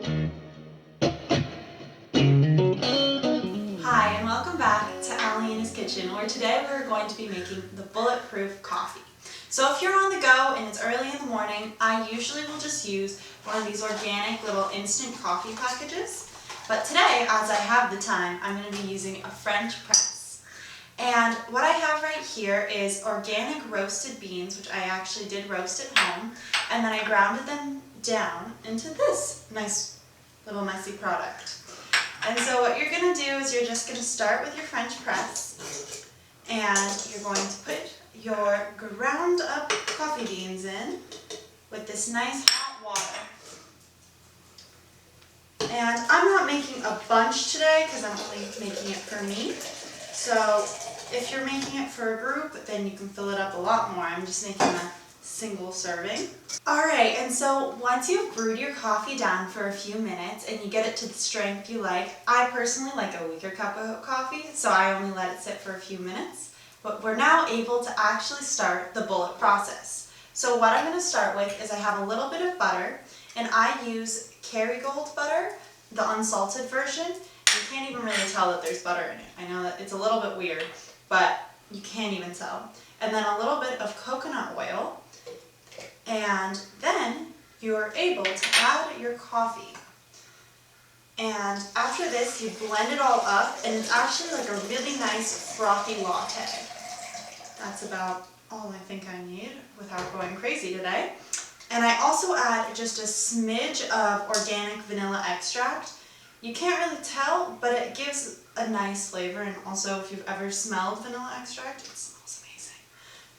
Hi, and welcome back to Alyena's Kitchen, where today we're going to be making the Bulletproof coffee. So if you're on the go and it's early in the morning, I usually will just use one of these organic little instant coffee packages. But today, as I have the time, I'm going to be using a French press. And what I have right here is organic roasted beans, which I actually did roast at home, and then I grounded them down into this nice little messy product. And so what you're going to do is you're just going to start with your French press, and you're going to put your ground up coffee beans in with this nice hot water. And I'm not making a bunch today because I'm only making it for me. So if you're making it for a group, then you can fill it up a lot more. I'm just making a single serving. Alright, and so once you've brewed your coffee down for a few minutes and you get it to the strength you like, I personally like a weaker cup of coffee, so I only let it sit for a few minutes. But we're now able to actually start the bullet process. So what I'm going to start with is I have a little bit of butter, and I use Kerry Gold butter, the unsalted version. You can't even really tell that there's butter in it. I know that it's a little bit weird, but you can't even tell. And then a little bit of coconut oil. And then you're able to add your coffee. And after this, you blend it all up, and it's actually like a really nice frothy latte. That's about all I think I need without going crazy today. And I also add just a smidge of organic vanilla extract. You can't really tell, but it gives a nice flavor, and also if you've ever smelled vanilla extract, it smells amazing.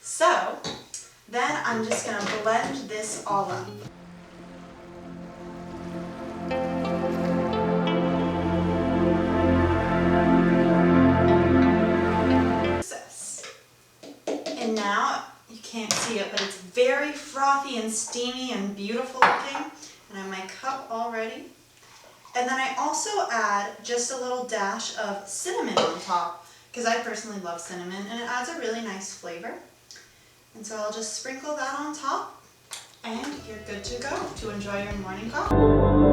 So then I'm just going to blend this all up. And now, you can't see it, but it's very frothy and steamy and beautiful looking. And I have my cup all ready. And then I also add just a little dash of cinnamon on top, because I personally love cinnamon, and it adds a really nice flavor. And so I'll just sprinkle that on top, and you're good to go to enjoy your morning coffee.